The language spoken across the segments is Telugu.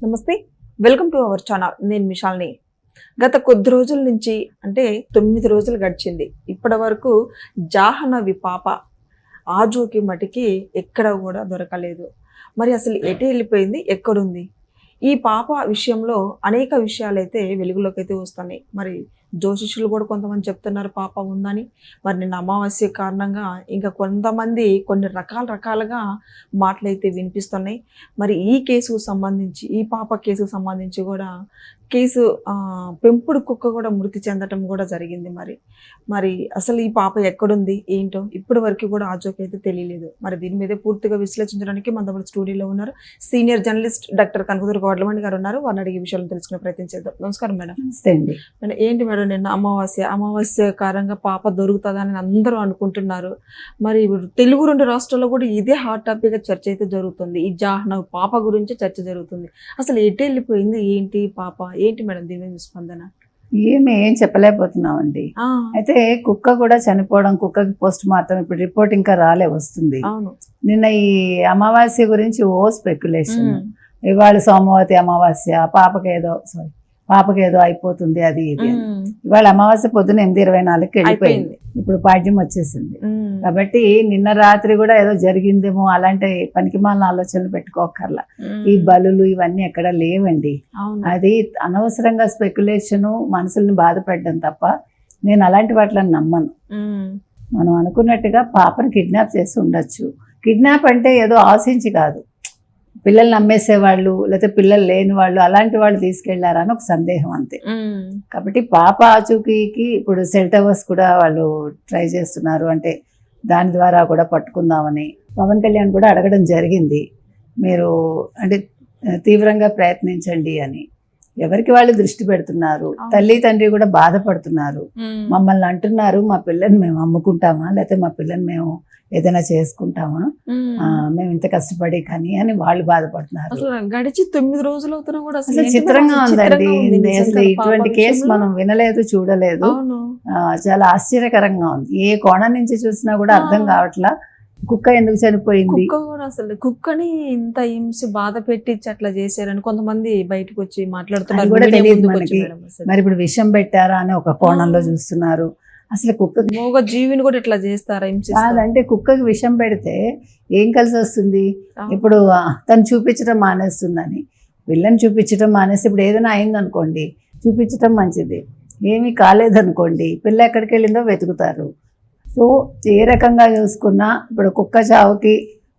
నమస్తే, వెల్కమ్ టు అవర్ ఛానల్. నేను మిషాల్ని. గత కొద్ది రోజుల నుంచి అంటే 9 రోజులు గడిచింది. ఇప్పటి వరకు జాహ్నవి పాప ఆజూకి మటుకి ఎక్కడ కూడా దొరకలేదు. మరి అసలు ఎటు వెళ్ళిపోయింది, ఎక్కడుంది? ఈ పాప విషయంలో అనేక విషయాలైతే వెలుగులోకి అయితే వస్తున్నాయి. మరి జ్యోతిష్యులు కూడా కొంతమంది చెప్తున్నారు పాప ఉందని. మరి నిన్న అమావాస్య కారణంగా ఇంకా కొంతమంది కొన్ని రకాలుగా మాటలైతే వినిపిస్తున్నాయి. మరి ఈ కేసుకు సంబంధించి, ఈ పాప కేసుకు సంబంధించి కూడా కేసు పెంపుడు కుక్క కూడా మృతి చెందటం కూడా జరిగింది. మరి అసలు ఈ పాప ఎక్కడుంది ఏంటో ఇప్పటి వరకు కూడా ఆచూకీ అయితే తెలియలేదు. మరి దీని మీద పూర్తిగా విశ్లేషించడానికి మన స్టూడియోలో ఉన్నారు senior journalist doctor Kanakadurga Vadlamani గారు ఉన్నారు. వారిని అడిగే విషయాలను తెలుసుకునే ప్రయత్నం చేద్దాం. నమస్కారం మేడం. ఏంటి మేడం, నిన్న అమావాస్య కారణంగా పాప దొరుకుతుందని అందరూ అనుకుంటున్నారు. మరి తెలుగు 2 రాష్ట్రాల్లో కూడా ఇదే హాట్ టాపిక్ గా చర్చ అయితే జరుగుతుంది. ఈ జాహ్నవి పాప గురించి చర్చ జరుగుతుంది. అసలు ఎటు వెళ్ళిపోయింది, ఏంటి పాప, ఏంటి మేడం దీని మీద స్పందన? ఏం చెప్పలేకపోతున్నామండి. అయితే కుక్క కూడా చనిపోవడం, కుక్కకి పోస్ట్ మార్టం ఇప్పుడు రిపోర్ట్ ఇంకా వస్తుంది. నిన్న ఈ అమావాస్య గురించి స్పెక్యులేషన్. ఇవాళ సోమవతి అమావాస్య, పాపకేదో అయిపోతుంది అది ఇది. ఇవాళ అమావాస్య పొద్దున 8:24కి వెళ్ళిపోయింది. ఇప్పుడు పాడ్యం వచ్చేసింది. కాబట్టి నిన్న రాత్రి కూడా ఏదో జరిగిందేమో అలాంటి పనికిమాలిన ఆలోచనలు పెట్టుకోకర్లా. ఈ బలులు ఇవన్నీ ఎక్కడ లేవండి. అది అనవసరంగా స్పెక్యులేషన్, మనసుల్ని బాధపడడం తప్ప నేను అలాంటి వాటిని నమ్మను. మనం అనుకున్నట్టుగా పాపను కిడ్నాప్ చేసి ఉండొచ్చు. కిడ్నాప్ అంటే ఏదో ఆశించి కాదు, పిల్లల్ని అమ్మేసేవాళ్ళు లేకపోతే పిల్లలు లేని వాళ్ళు అలాంటి వాళ్ళు తీసుకెళ్లారని ఒక సందేహం అంతే. కాబట్టి పాప ఆచూకీకి ఇప్పుడు సెల్ టవర్స్ కూడా వాళ్ళు ట్రై చేస్తున్నారు. అంటే దాని ద్వారా కూడా పట్టుకుందామని పవన్ కళ్యాణ్ కూడా అడగడం జరిగింది. మీరు అంటే తీవ్రంగా ప్రయత్నించండి అని. ఎవరికి వాళ్ళు దృష్టి పెడుతున్నారు. తల్లి తండ్రి కూడా బాధపడుతున్నారు. మమ్మల్ని అంటున్నారు, మా పిల్లని మేము అమ్ముకుంటామా లేకపోతే మా పిల్లని మేము ఏదైనా చేసుకుంటామా, మేము ఇంత కష్టపడి కానీ అని వాళ్ళు బాధపడుతున్నారు. గడిచి 9 రోజులు అవుతున్నా కూడా అసలు చిత్రంగా ఉందండి. అసలు ఇటువంటి కేసు మనం వినలేదు, చూడలేదు. చాలా ఆశ్చర్యకరంగా ఉంది. ఏ కోణం నుంచి చూసినా కూడా అర్థం కావట్లా కుక్క ఎందుకు చనిపోయింది. అసలు కుక్కని ఇంత హింసి బాధ పెట్టించి అట్లా చేశారని కొంతమంది బయటకు వచ్చి మాట్లాడుతున్నారు కూడా తెలియదు మనకి. మరి ఇప్పుడు విషం పెట్టారా అని ఒక కోణంలో చూస్తున్నారు. అసలు కుక్క మూగ జీవిని కూడా ఇట్లా చేస్తారా? కాదంటే కుక్కకి విషం పెడితే ఏం కలిసి వస్తుంది? ఇప్పుడు తను చూపించడం మానేస్తుందని, పిల్లని చూపించడం మానేసి ఇప్పుడు ఏదైనా అయిందనుకోండి చూపించడం మంచిది. ఏమీ కాలేదనుకోండి పిల్ల ఎక్కడికి వెళ్ళిందో వెతుకుతారు. సో ఏ రకంగా చూసుకున్నా ఇప్పుడు కుక్క చావుకి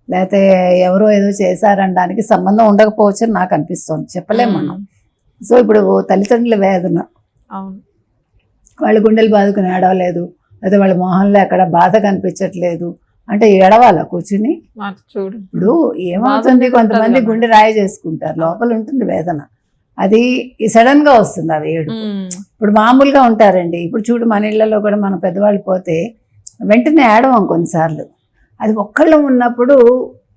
లేకపోతే ఎవరో ఏదో చేశారనడానికి సంబంధం ఉండకపోవచ్చు అని నాకు అనిపిస్తుంది. చెప్పలేము మనం. సో ఇప్పుడు తల్లిదండ్రుల వేదన, వాళ్ళ గుండెలు బాదుకుని ఏడవలేదు, లేదా వాళ్ళ మొహంలో ఎక్కడ బాధ కనిపించట్లేదు అంటే ఏడవాలా కూర్చుని? ఇప్పుడు ఏమవుతుంది, కొంతమంది గుండె రాయి చేసుకుంటారు, లోపల ఉంటుంది వేదన. అది సడన్ గా వస్తుంది ఆ వేడు. ఇప్పుడు మామూలుగా ఉంటారండి. ఇప్పుడు చూడు మన ఇళ్లలో కూడా మన పెద్దవాళ్ళు పోతే వెంటనే ఏడవం కొన్నిసార్లు. అది ఒక్కళ్ళు ఉన్నప్పుడు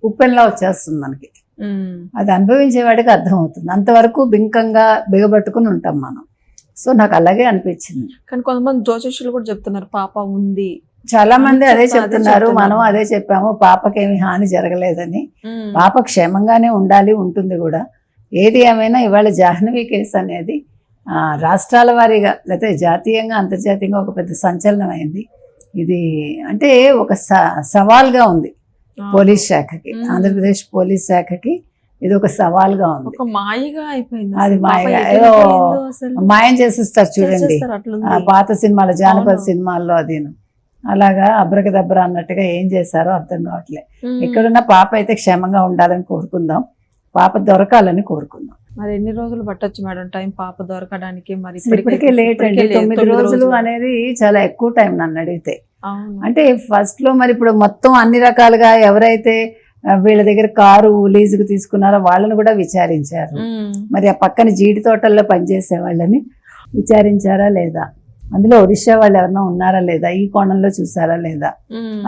ఉప్పెన్లా వచ్చేస్తుంది మనకి. అది అనుభవించేవాడికి అర్థమవుతుంది. అంతవరకు బింకంగా బిగబట్టుకుని ఉంటాం మనం. సో నాకు అలాగే అనిపించింది. కానీ కొంతమంది జ్యోతిష్యులు కూడా చెప్తున్నారు పాప ఉంది. చాలా మంది అదే చెప్తున్నారు, మనం అదే చెప్పాము, పాపకేమి హాని జరగలేదని. పాప క్షేమంగానే ఉండాలి, ఉంటుంది కూడా. ఏది ఏమైనా ఇవాళ జాహ్నవి కేసు అనేది రాష్ట్రాల వారీగా లేకపోతే జాతీయంగా అంతర్జాతీయంగా ఒక పెద్ద సంచలనం అయింది. ఇది అంటే ఒక సవాల్గా ఉంది పోలీస్ శాఖకి, ఆంధ్రప్రదేశ్ పోలీస్ శాఖకి. ఇది ఒక సవాల్గా ఉంది. అది మాయగా ఏదో మాయం చేసేస్తారు చూడండి పాత సినిమాలు, జానపద సినిమాల్లో. అది అలాగా అబ్రకదబ్ర అన్నట్టుగా ఏం చేశారో అర్థం కావట్లేదు. ఎక్కడున్న పాప అయితే క్షేమంగా ఉండాలని కోరుకుందాం, పాప దొరకాలని కోరుకుందాం. మరి ఎన్ని రోజులు పట్టొచ్చు మేడం టైం పాప దొరకడానికి? మరి ఇప్పటికే లేట్ అండి. 9 రోజులు అనేది చాలా ఎక్కువ టైం నన్ను అడిగితే. అంటే ఫస్ట్ లో మరి ఇప్పుడు మొత్తం అన్ని రకాలుగా ఎవరైతే వీళ్ళ దగ్గర కారు లీజుకు తీసుకున్నారో వాళ్ళని కూడా విచారించారు. మరి ఆ పక్కన జీడి తోటల్లో పనిచేసే వాళ్ళని విచారించారా లేదా, అందులో ఒరిస్సా వాళ్ళు ఎవరన్నా ఉన్నారా లేదా, ఈ కోణంలో చూసారా లేదా,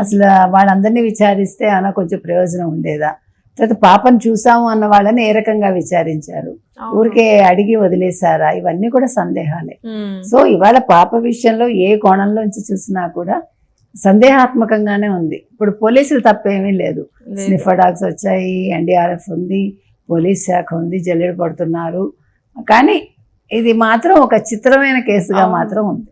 అసలు వాళ్ళందరినీ విచారిస్తే అలా కొంచెం ప్రయోజనం ఉండేదా, తర్వాత పాపను చూసాము అన్న వాళ్ళని ఏ రకంగా విచారించారు, ఊరికే అడిగి వదిలేశారా, ఇవన్నీ కూడా సందేహాలే. సో ఇవాళ పాప విషయంలో ఏ కోణంలోంచి చూసినా కూడా సందేహాత్మకంగానే ఉంది. ఇప్పుడు పోలీసులు తప్పేమీ లేదు. స్నిఫర్ డాగ్స్ వచ్చాయి, ఎన్డీఆర్ఎఫ్ ఉంది, పోలీస్ శాఖ ఉంది, జల్లెడ పడుతున్నారు. కానీ ఇది మాత్రం ఒక చిత్రమైన కేసుగా మాత్రం ఉంది.